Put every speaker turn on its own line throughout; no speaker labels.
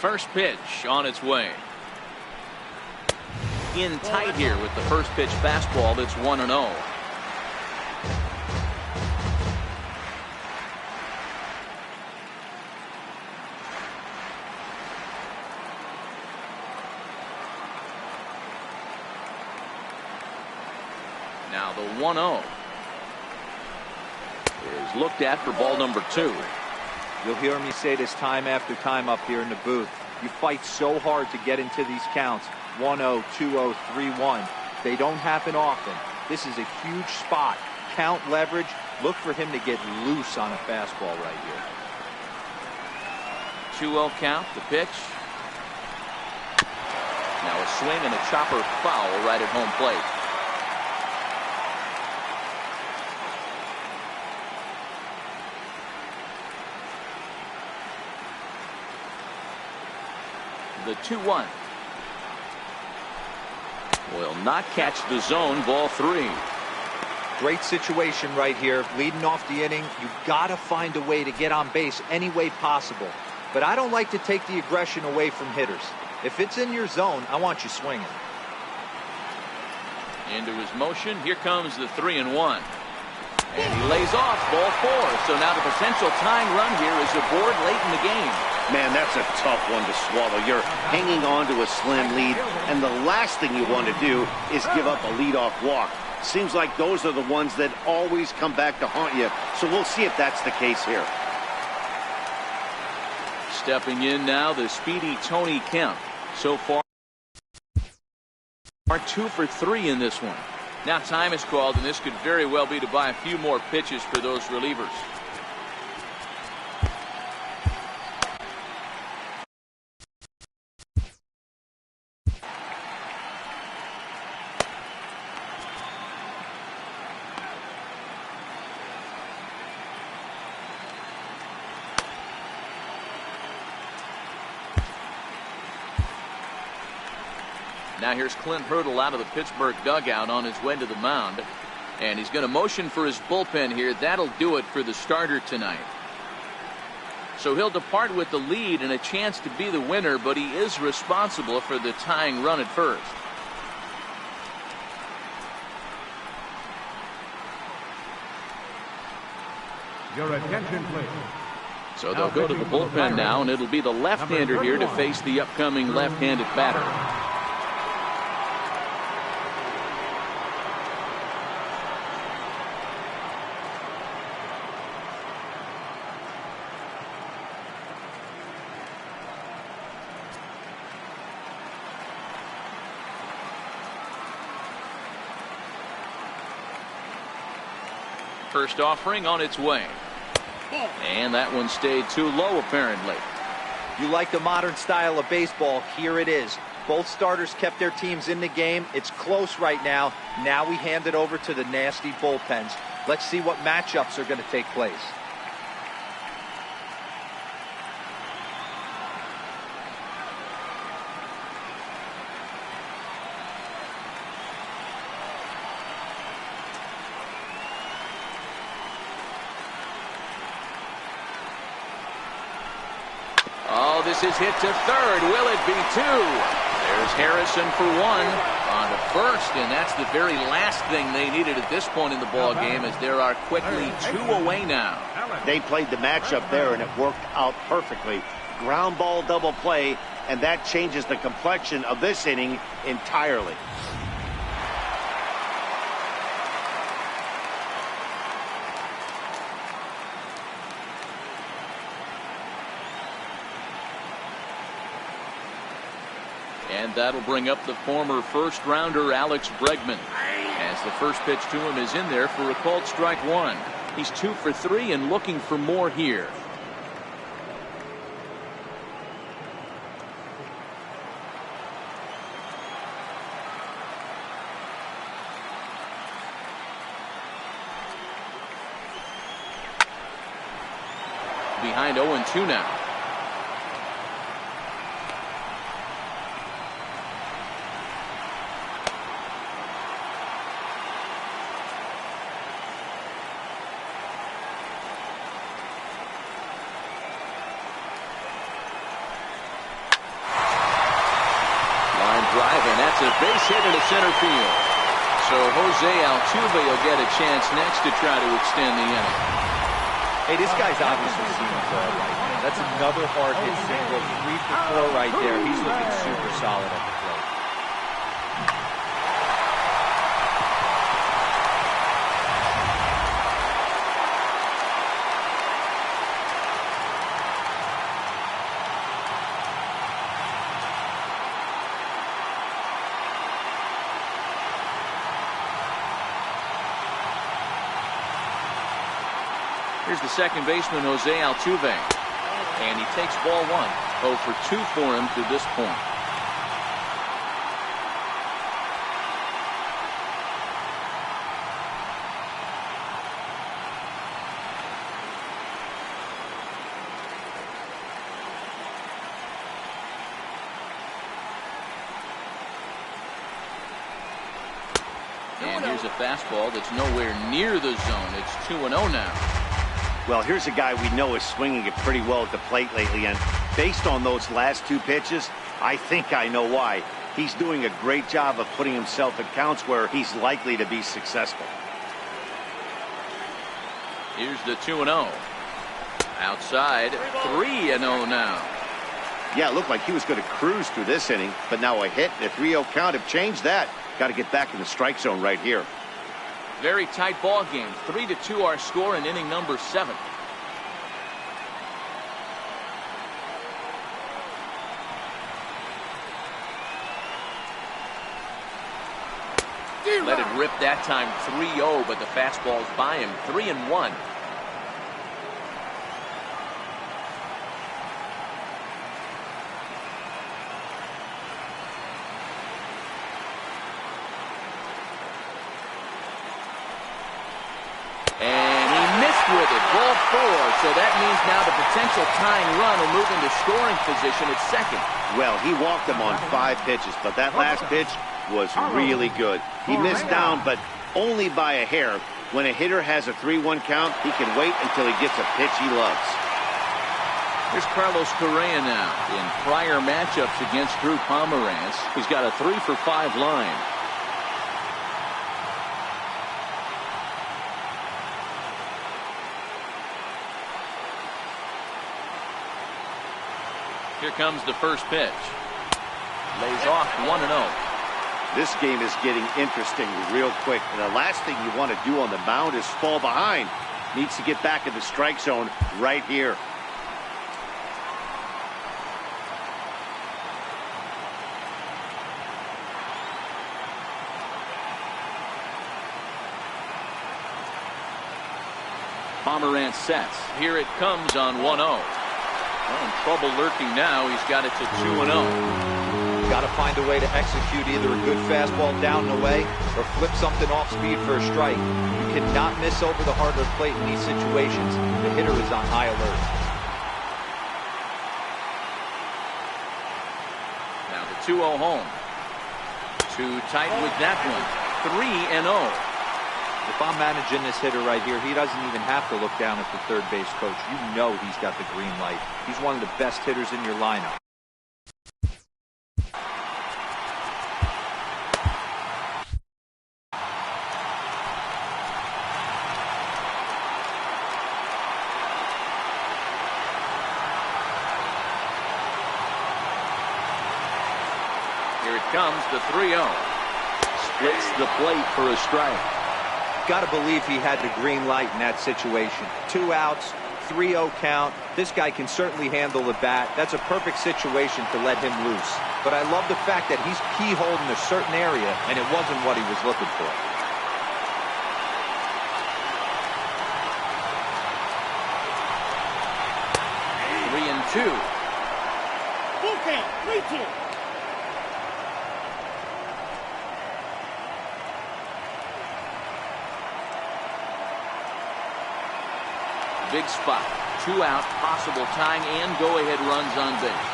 First pitch on its way. In tight here with the first pitch fastball that's 1-0. Now the 1-0 is looked at for ball number 2.
You'll hear me say this time after time up here in the booth. You fight so hard to get into these counts. 1-0, 2-0, 3-1. They don't happen often. This is a huge spot. Count leverage. Look for him to get loose on a fastball right here.
2-0 count, the pitch. Now a swing and a chopper foul right at home plate. The 2-1 will not catch the zone. Ball 3.
Great situation right here. Leading off the inning, you've got to find a way to get on base any way possible. But I don't like to take the aggression away from hitters. If it's in your zone, I want you swinging.
Into his motion. Here comes the 3-1. And he lays off. Ball 4. So now the potential tying run here is aboard late in the game.
Man, that's a tough one to swallow. You're hanging on to a slim lead, and the last thing you want to do is give up a leadoff walk. Seems like those are the ones that always come back to haunt you. So we'll see if that's the case here.
Stepping in now, the speedy Tony Kemp. So far, 2 for 3 in this one. Now time is called, and this could very well be to buy a few more pitches for those relievers. Now here's Clint Hurdle out of the Pittsburgh dugout on his way to the mound. And he's going to motion for his bullpen here. That'll do it for the starter tonight. So he'll depart with the lead and a chance to be the winner, but he is responsible for the tying run at first.
Your attention, please.
So they'll go to the bullpen now, and it'll be the left-hander here to face the upcoming left-handed batter. First offering on its way. And that one stayed too low, apparently.
You like the modern style of baseball. Here it is. Both starters kept their teams in the game. It's close right now. Now we hand it over to the nasty bullpens. Let's see what matchups are going to take place.
Oh, this is hit to third. Will it be 2? There's Harrison for 1 on to first, and that's the very last thing they needed at this point in the ball game, as there are quickly 2 away now.
They played the matchup there, and it worked out perfectly. Ground ball double play, and that changes the complexion of this inning entirely.
And that'll bring up the former first-rounder Alex Bregman, as the first pitch to him is in there for a called strike 1. He's 2 for 3 and looking for more here. Behind 0-2 now. drive, and that's a base hit into center field. So Jose Altuve will get a chance next to try to extend the inning.
Hey, this guy's obviously seen the ball right now. That's another hard hit single. 3 for 4 right there. He's looking super solid at the plate.
Here's the second baseman, Jose Altuve. And he takes ball 1. 0 for 2 for him to this point. And here's a fastball that's nowhere near the zone. It's 2-0 now.
Well, here's a guy we know is swinging it pretty well at the plate lately, and based on those last 2 pitches, I think I know why. He's doing a great job of putting himself in counts where he's likely to be successful.
Here's the 2-0. Outside, 3-0 now.
Yeah, it looked like he was going to cruise through this inning, but now a hit and a 3-0 count have changed that. Got to get back in the strike zone right here.
Very tight ball game. 3-2 our score in inning number 7. Let it rip that time. 3-0, but the fastball's by him. 3-1. With it, ball 4, so that means now the potential tying run will move into scoring position at second.
Well, he walked him on 5 pitches, but that last pitch was really good. He missed down, but only by a hair. When a hitter has a 3-1 count, he can wait until he gets a pitch he loves.
Here's Carlos Correa now. In prior matchups against Drew Pomeranz, he's got a 3 for 5 line. Here comes the first pitch. Lays off 1-0.
This game is getting interesting real quick. And the last thing you want to do on the mound is fall behind. Needs to get back in the strike zone right here.
Pomeranz sets. Here it comes on 1-0. Well, trouble lurking now. He's got it to 2-0.
Got to find a way to execute either a good fastball down and away or flip something off speed for a strike. You cannot miss over the heart of the plate in these situations. The hitter is on high alert.
Now the 2-0 home. Too tight with that one. 3-0.
If I'm managing this hitter right here, he doesn't even have to look down at the third base coach. You know he's got the green light. He's one of the best hitters in your lineup.
Here it comes, the 3-0. Splits the plate for a strike.
Got to believe he had the green light in that situation. 2 outs, 3-0 count. This guy can certainly handle the bat. That's a perfect situation to let him loose. But I love the fact that he's keyholed in a certain area, and it wasn't what he was looking for.
Three and two.
Bullpen, 3-2.
Big spot. 2 out, possible tying and go-ahead runs on base.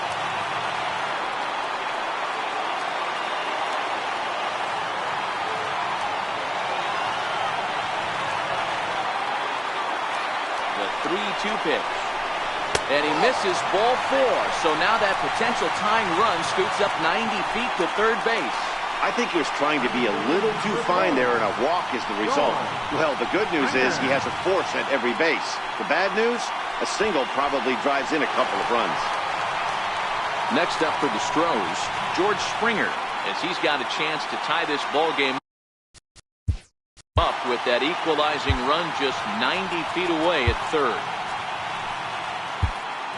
The 3-2 pitch. And he misses ball 4. So now that potential tying run scoots up 90 feet to third base.
I think he was trying to be a little too fine there, and a walk is the result. Well, the good news is he has a force at every base. The bad news? A single probably drives in a couple of runs.
Next up for the Stros, George Springer, as he's got a chance to tie this ball game up with that equalizing run just 90 feet away at third.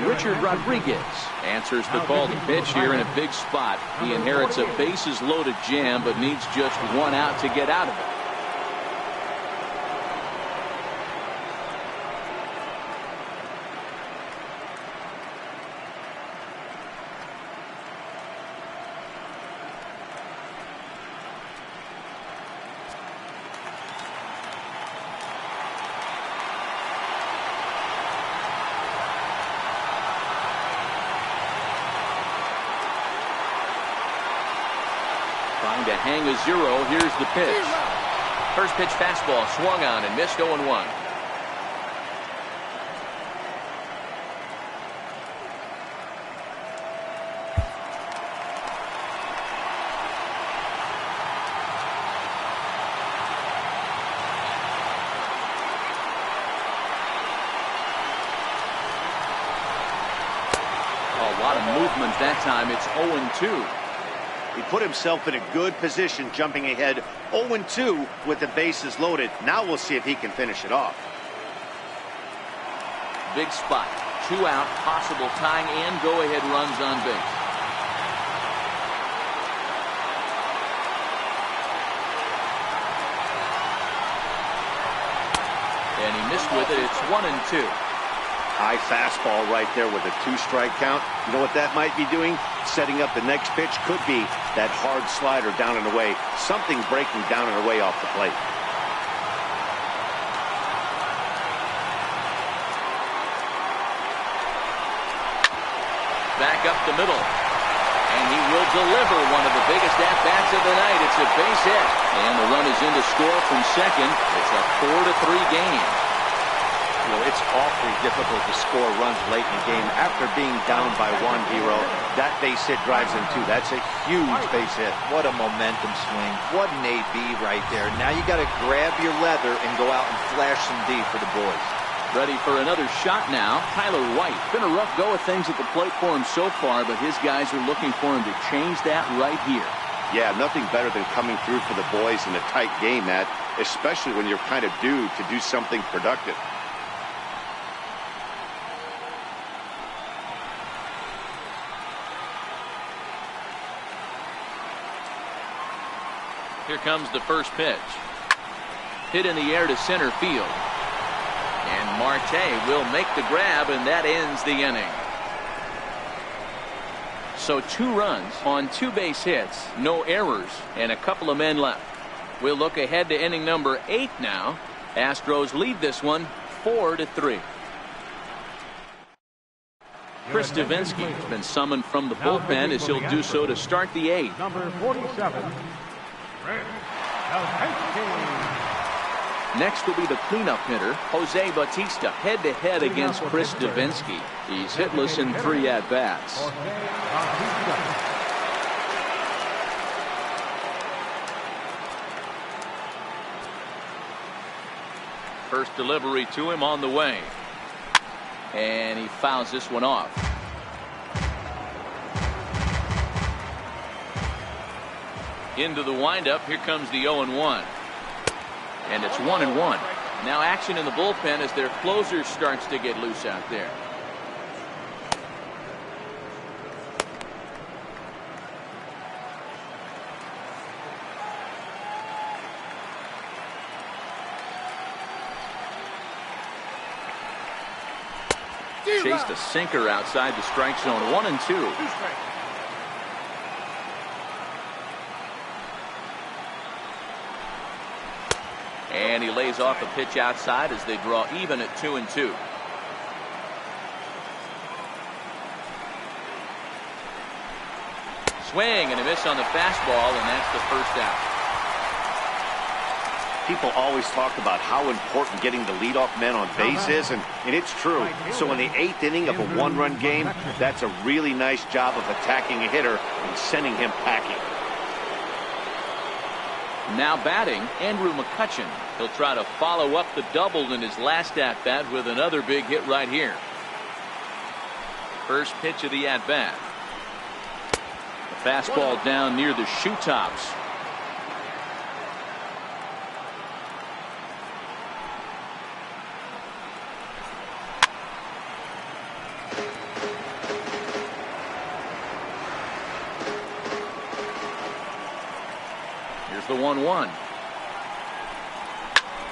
Richard Rodriguez answers the call to pitch here in a big spot. He inherits a bases-loaded jam, but needs just one out to get out of it. Trying to hang a 0. Here's the pitch. First pitch fastball swung on and missed 0-1. A lot of movement that time. It's 0-2.
He put himself in a good position, jumping ahead 0-2 with the bases loaded. Now we'll see if he can finish it off.
Big spot. 2 out, possible tying and go-ahead runs on base. And he missed with it. It's 1-2.
High fastball right there with a 2-strike count. You know what that might be doing? Setting up the next pitch. Could be that hard slider down and away. Something breaking down and away off the plate.
Back up the middle. And he will deliver one of the biggest at-bats of the night. It's a base hit. And the run is in to score from second. It's a 4-3 game.
Well, it's awfully difficult to score runs late in the game after being down by 1, Hero. That base hit drives in 2. That's a huge base hit. What a momentum swing. What an AB right there. Now you got to grab your leather and go out and flash some D for the boys.
Ready for another shot now. Tyler White. Been a rough go of things at the plate for him so far, but his guys are looking for him to change that right here.
Yeah, nothing better than coming through for the boys in a tight game, Matt, especially when you're kind of due to do something productive.
Here comes the first pitch. Hit in the air to center field. And Marte will make the grab, and that ends the inning. So 2 runs on 2 base hits, no errors, and a couple of men left. We'll look ahead to inning number 8 now. Astros lead this one 4-3. Chris Davinsky has been summoned from the bullpen as he'll do so to start the 8th.
Number 47.
Next will be the cleanup hitter, Jose Bautista, head-to-head against Chris Davinsky. He's hitless in 3 at-bats. First delivery to him on the way. And he fouls this one off. Into the windup. Here comes the 0-1. And it's 1-1. Now action in the bullpen as their closer starts to get loose out there. Chased a sinker outside the strike zone. 1-2. And he lays off a pitch outside as they draw even at 2-2. Swing and a miss on the fastball, and that's the first out.
People always talk about how important getting the leadoff man on base is, and it's true. So in the 8th inning of a one-run game, that's a really nice job of attacking a hitter and sending him packing.
Now batting, Andrew McCutchen. He'll try to follow up the double in his last at-bat with another big hit right here. First pitch of the at-bat. The fastball down near the shoe tops. Here's the 1-1.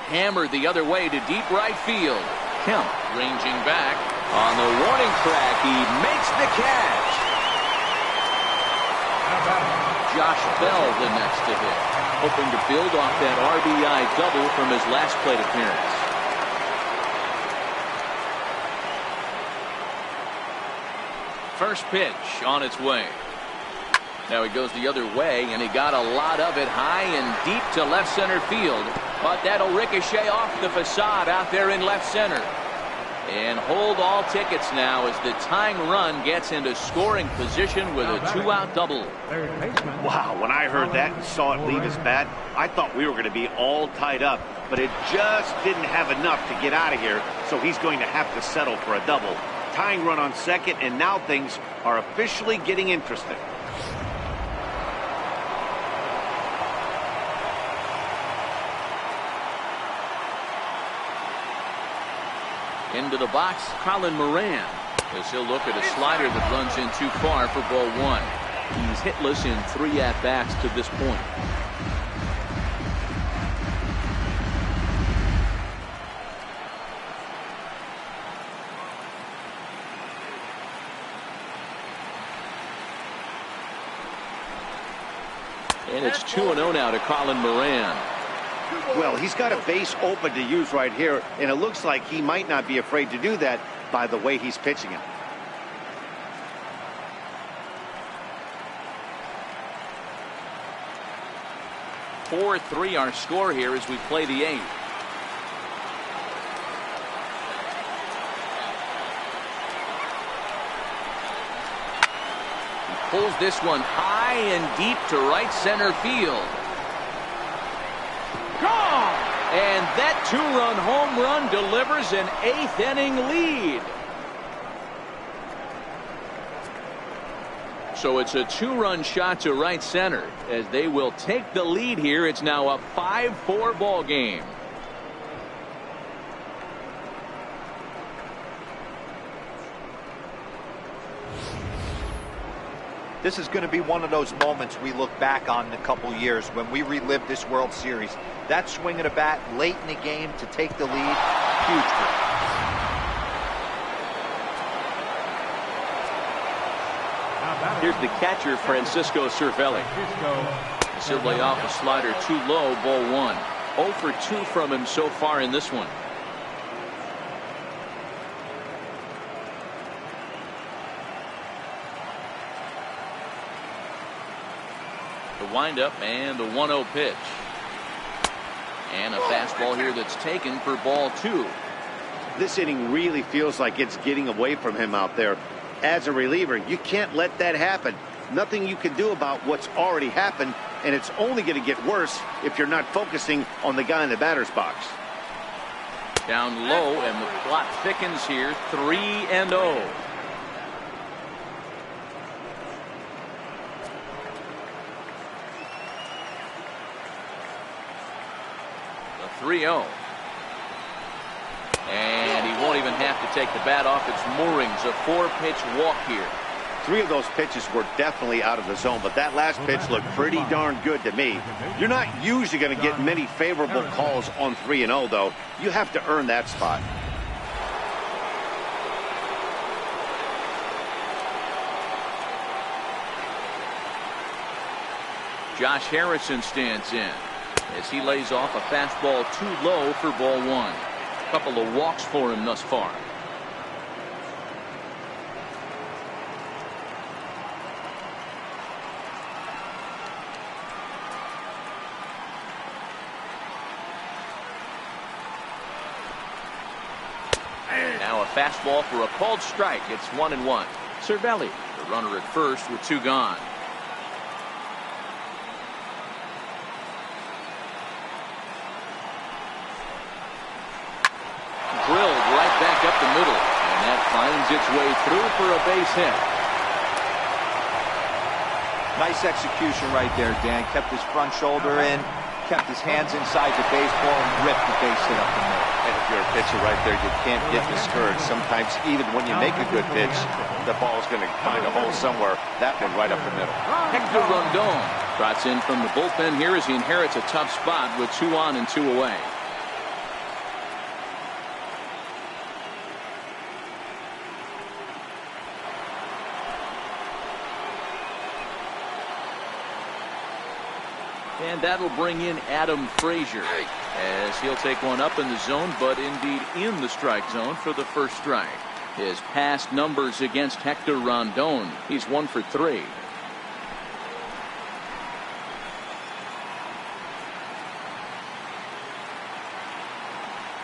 Hammered the other way to deep right field. Kemp ranging back. On the warning track, he makes the catch. Josh Bell the next to hit, hoping to build off that RBI double from his last plate appearance. First pitch on its way. Now he goes the other way, and he got a lot of it high and deep to left center field. But that'll ricochet off the facade out there in left center. And hold all tickets now as the tying run gets into scoring position with a 2-out double.
Wow, when I heard that and saw it leave his bat, I thought we were going to be all tied up. But it just didn't have enough to get out of here, so he's going to have to settle for a double. Tying run on second, and now things are officially getting interesting.
Into the box, Colin Moran, as he'll look at a slider that runs in too far for ball 1. He's hitless in 3 at-bats to this point. And it's 2-0 now to Colin Moran.
Well, he's got a base open to use right here, and it looks like he might not be afraid to do that by the way he's pitching it.
(4-3) our score here as we play the 8th. He pulls this one high and deep to right center field. Gone! And that 2-run home run delivers an 8th inning lead. So it's a 2-run shot to right center as they will take the lead here. It's now a 5-4 ball game.
This is going to be one of those moments we look back on in a couple years when we relive this World Series. That swing of the bat late in the game to take the lead, huge for him.
Here's the catcher, Francisco Cervelli. He'll lay off a slider too low, ball 1. 0 for 2 from him so far in this one. The windup and the 1-0 pitch. And a fastball here that's taken for ball 2.
This inning really feels like it's getting away from him out there. As a reliever, you can't let that happen. Nothing you can do about what's already happened, and it's only going to get worse if you're not focusing on the guy in the batter's box.
Down low, and the plot thickens here. 3-0. The 3-0. And he won't even have to take the bat off its moorings. A 4-pitch walk here.
3 of those pitches were definitely out of the zone, but that last pitch looked pretty darn good to me. You're not usually going to get many favorable calls on 3-0, though. You have to earn that spot.
Josh Harrison stands in as he lays off a fastball too low for ball 1. A couple of walks for him thus far. fastball for a called strike. It's 1-1. Cervelli, the runner at first with 2 gone. Drilled right back up the middle, and that finds its way through for a base hit.
Nice execution right there, Dan. Kept his front shoulder in, kept his hands inside the baseball, and ripped the base hit up the middle.
And if you're a pitcher right there, you can't get discouraged. Sometimes even when you make a good pitch, the ball's going to find a hole somewhere. That one right up the middle.
Hector Rondon trots in from the bullpen here as he inherits a tough spot with 2 on and 2 away. And that'll bring in Adam Frazier as he'll take one up in the zone, but indeed in the strike zone for the first strike. His past numbers against Hector Rondon, he's 1 for 3.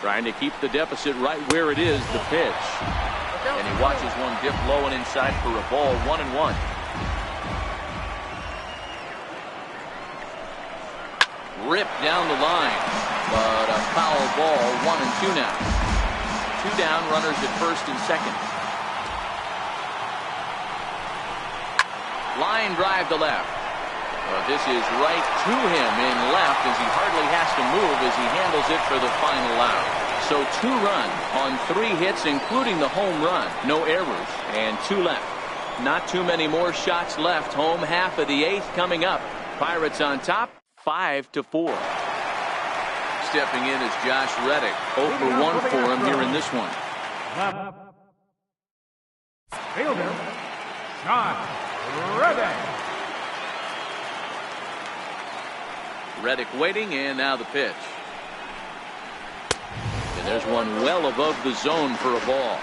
Trying to keep the deficit right where it is, the pitch. And he watches one dip low and inside for a ball, 1-1. Ripped down the line, but a foul ball, 1-2 now. 2 down, runners at first and second. Line drive to left. But this is right to him in left as he hardly has to move as he handles it for the final out. So 2 runs on 3 hits, including the home run. No errors and 2 left. Not too many more shots left. Home half of the 8th coming up. Pirates on top. 5-4. Stepping in is Josh Reddick. 0 for 1 for him here in this one.
Fielder, Josh Reddick.
Reddick waiting, and now the pitch. And there's one well above the zone for a ball.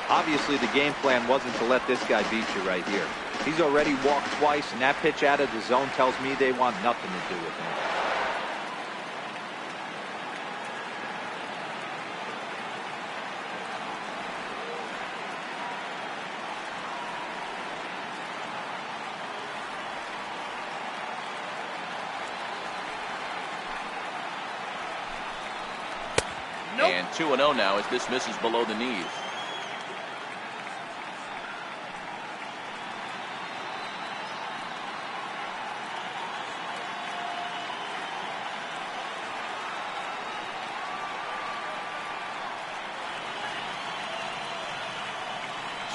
Obviously, the game plan wasn't to let this guy beat you right here. He's already walked twice, and that pitch out of the zone tells me they want nothing to do with him.
Nope. And 2-0 now as this misses below the knees.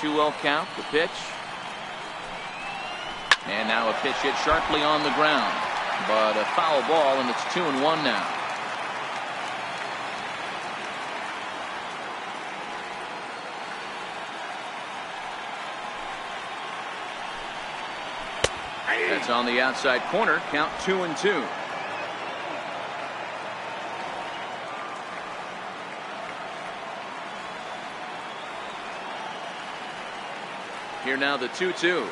Two-0 count, the pitch. And now a pitch hit sharply on the ground. But a foul ball, and it's 2-1 now. That's on the outside corner. Count 2-2. Here now the 2-2.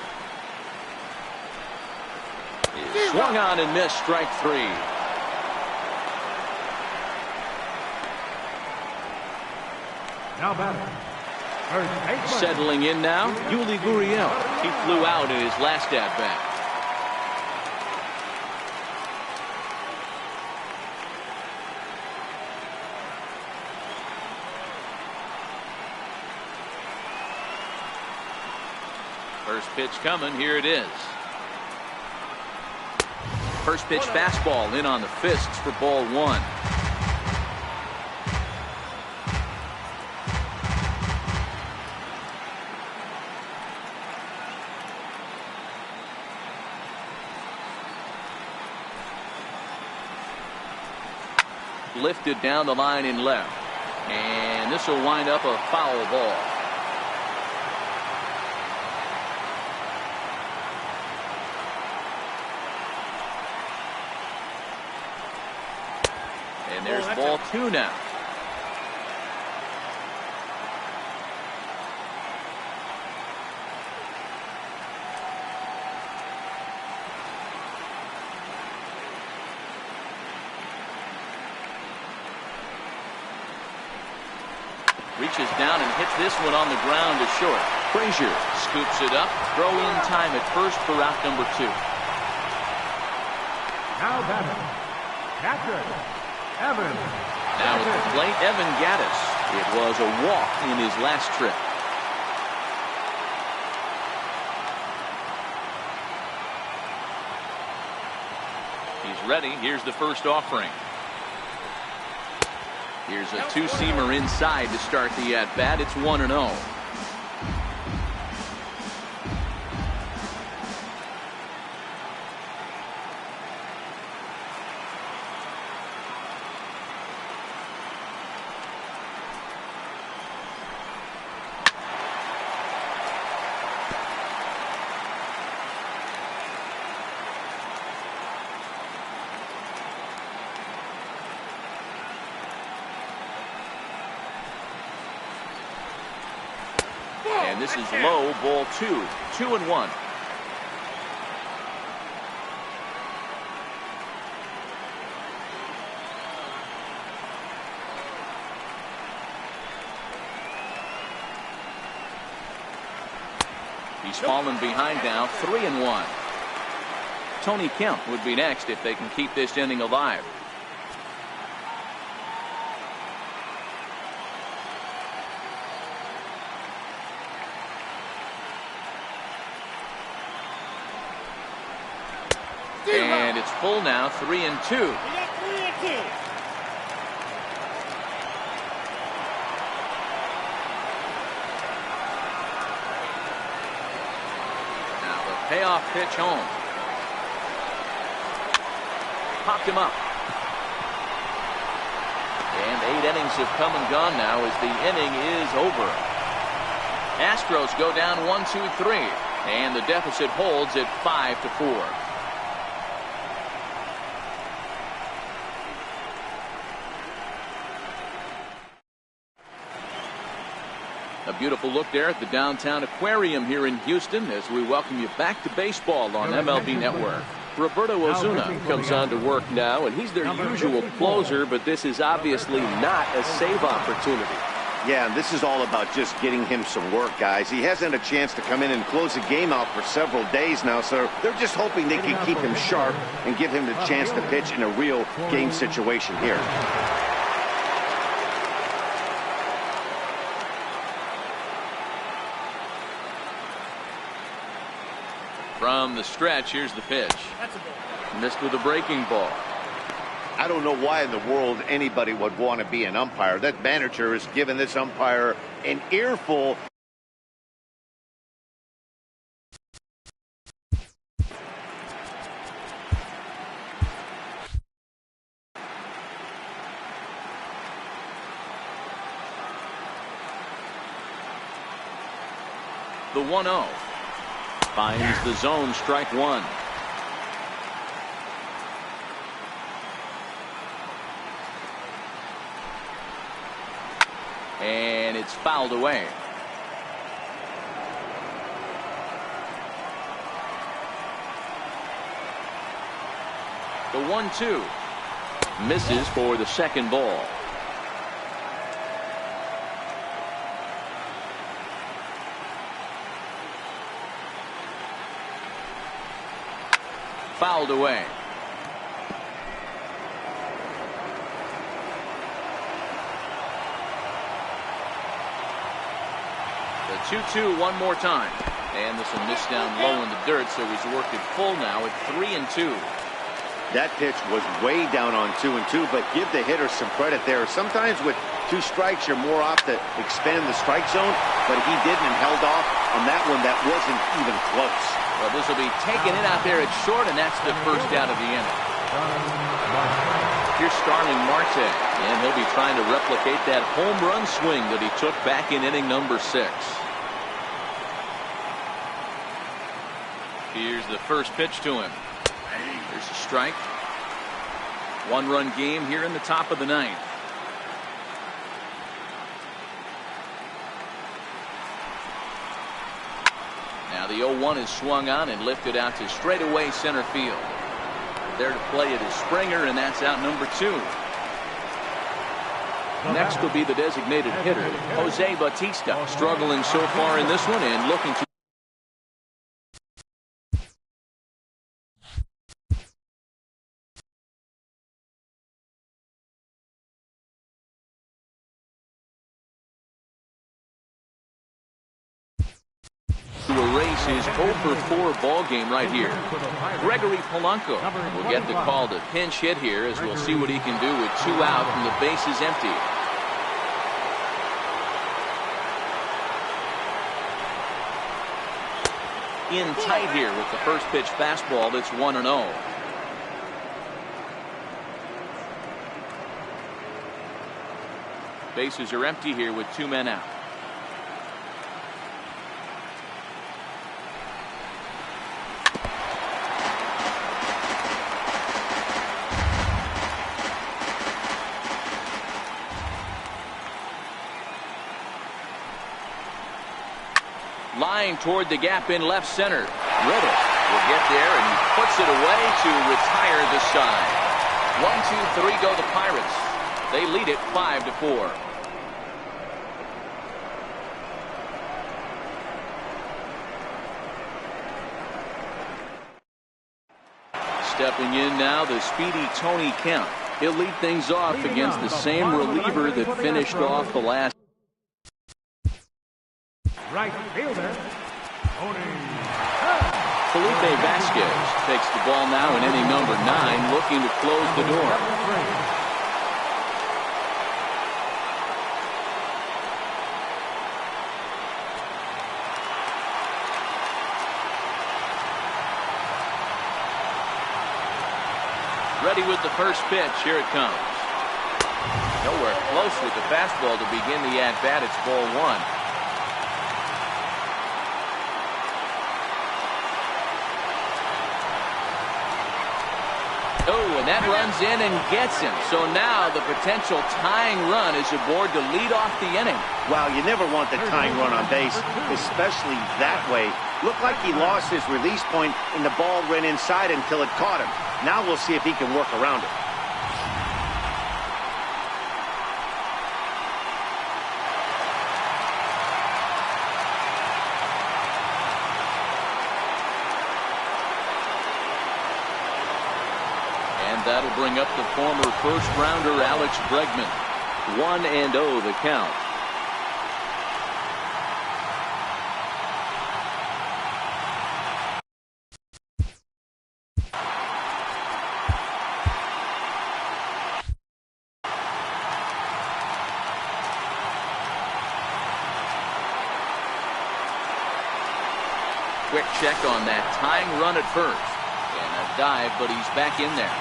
Swung on and missed, strike 3.
Now batting. First baseman.
Settling in now, Yuli Gurriel. He flew out in his last at bat. First pitch coming. Here it is. First pitch fastball in on the fists for ball 1. Lifted down the line in left. And this will wind up a foul ball. And there's ball 2 now. reaches down and hits this one on the ground to short. Frazier scoops it up. Throw in time at first for out number 2.
Now batting, catcher, Evan.
Now at the plate, Evan Gattis. It was a walk in his last trip. He's ready. Here's the first offering. Here's a two-seamer inside to start the at-bat. It's 1-0. And this is low, ball 2. 2-1. He's fallen behind now, 3-1. Tony Kemp would be next if they can keep this inning alive. And it's full now, 3-2.
We got 3-2.
Now the payoff pitch home. Popped him up. And 8 innings have come and gone now as the inning is over. Astros go down 1-2-3. And the deficit holds at 5-4. A beautiful look there at the downtown aquarium here in Houston as we welcome you back to baseball on MLB Network. Roberto Ozuna comes on to work now, and he's their usual closer, but this is obviously not a save opportunity.
Yeah, and this is all about just getting him some work, guys. He hasn't had a chance to come in and close the game out for several days now, so they're just hoping they can keep him sharp and give him the chance to pitch in a real game situation here.
From the stretch, here's the pitch. Missed with a breaking ball.
I don't know why in the world anybody would want to be an umpire. That manager has given this umpire an earful.
The 1-0. Finds the zone, strike 1. And it's fouled away. The 1-2 misses for the second ball. Fouled away. The 2-2 one more time. And this one missed down low in the dirt, so he's worked it full now at 3-2.
That pitch was way down on 2-2, but give the hitter some credit there. Sometimes with 2 strikes, you're more off to expand the strike zone, but he didn't and held off on that one that wasn't even close.
Well, this will be taking it out there at short, and that's the first out of the inning. Here's Starling Marte, and he'll be trying to replicate that home run swing that he took back in inning number 6. Here's the first pitch to him. There's a strike. 1-run game here in the top of the 9th. Now the 0-1 is swung on and lifted out to straightaway center field. There to play it is Springer, and that's out number 2. Next will be the designated hitter, Jose Bautista, struggling so far in this one and looking to erase his 0-for-4 ball game right here. Gregory Polanco will get the call to pinch hit here, as we'll see what he can do with 2 out and the bases empty. In tight here with the first pitch fastball that's 1-0. Bases are empty here with 2 men out. Lying toward the gap in left center. Riddle will get there, and he puts it away to retire the side. 1-2-3 go the Pirates. They lead it 5-4. Stepping in now, the speedy Tony Kemp. He'll lead things off against the same reliever that finished off the last.
Right fielder, Tony.
Felipe Vasquez takes the ball now in inning number 9, looking to close the door. Ready with the first pitch. Here it comes. Nowhere close with the fastball to begin the at-bat. It's ball 1. Oh, and that runs in and gets him. So now the potential tying run is aboard to lead off the inning.
Wow, you never want the tying run on base, especially that way. Looked like he lost his release point and the ball ran inside until it caught him. Now we'll see if he can work around it.
That'll bring up the former first-rounder Alex Bregman. 1-0 the count. Quick check on that tying run at first. And a dive, but he's back in there.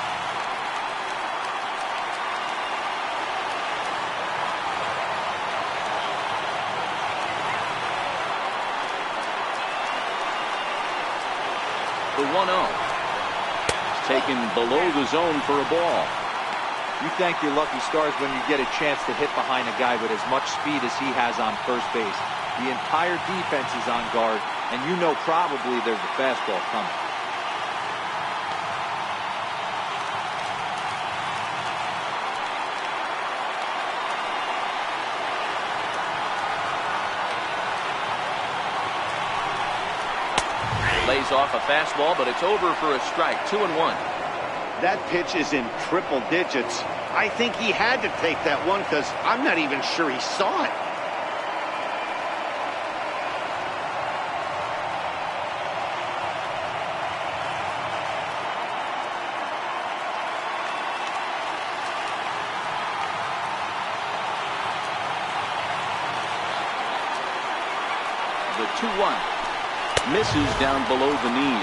The 1-0. It's taken below the zone for a ball.
You thank your lucky stars when you get a chance to hit behind a guy with as much speed as he has on first base. The entire defense is on guard, and you know probably there's a fastball coming.
Lays off a fastball, but it's over for a strike. 2-1.
That pitch is in triple digits. I think he had to take that one because I'm not even sure he saw it.
The 2-1. Misses down below the knee.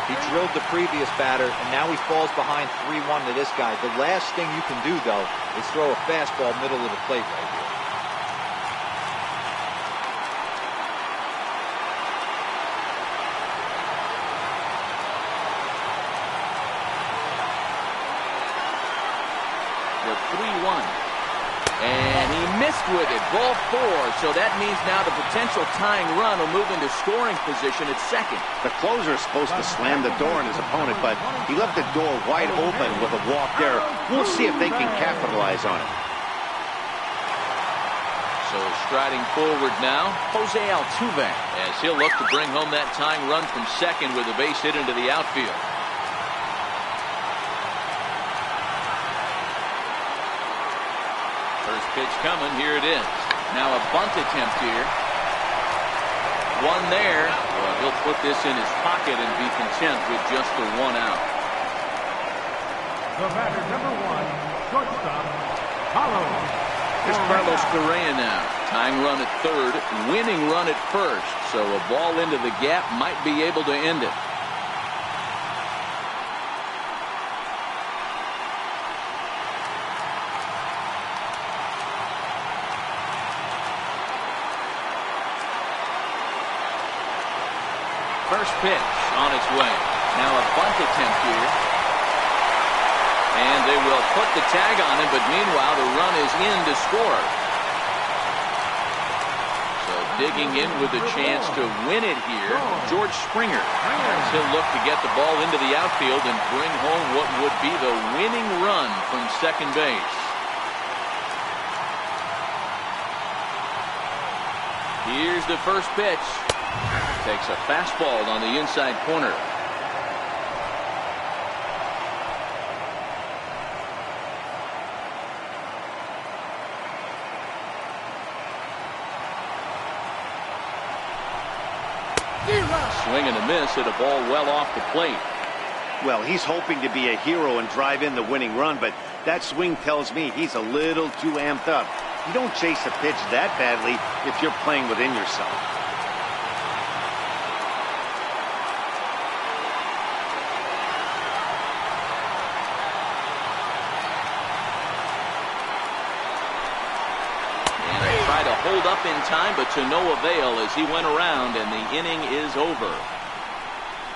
He drilled the previous batter, and now he falls behind 3-1 to this guy. The last thing you can do, though, is throw a fastball middle of the plate right here.
The 3-1. And he missed with it. Ball 4. So that means now the potential tying run will move into scoring position at second.
The closer is supposed to slam the door on his opponent, but he left the door wide open with a walk there. We'll see if they can capitalize on it.
So striding forward now, Jose Altuve, as he'll look to bring home that tying run from second with a base hit into the outfield. First pitch coming, here it is. Now a bunt attempt here. One there. Well, he'll put this in his pocket and be content with just the one out.
The batter, number one, shortstop, Carlos.
Here's Carlos Correa now. Tying run at third, winning run at first. So a ball into the gap might be able to end it. First pitch on its way. Now a bunt attempt here. And they will put the tag on him, but meanwhile the run is in to score. So digging in with a chance to win it here, George Springer. As he'll look to get the ball into the outfield and bring home what would be the winning run from second base. Here's the first pitch. Takes a fastball on the inside corner. Swing and a miss at a ball well off the plate.
Well, he's hoping to be a hero and drive in the winning run, but that swing tells me he's a little too amped up. You don't chase a pitch that badly if you're playing within yourself.
Hold up in time, but to no avail as he went around and the inning is over.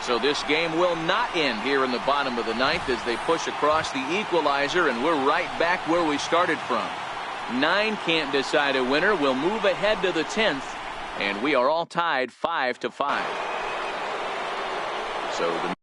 So this game will not end here in the bottom of the ninth as they push across the equalizer, and we're right back where we started from. 9 can't decide a winner. We'll move ahead to the 10th, and we are all tied 5-5. So the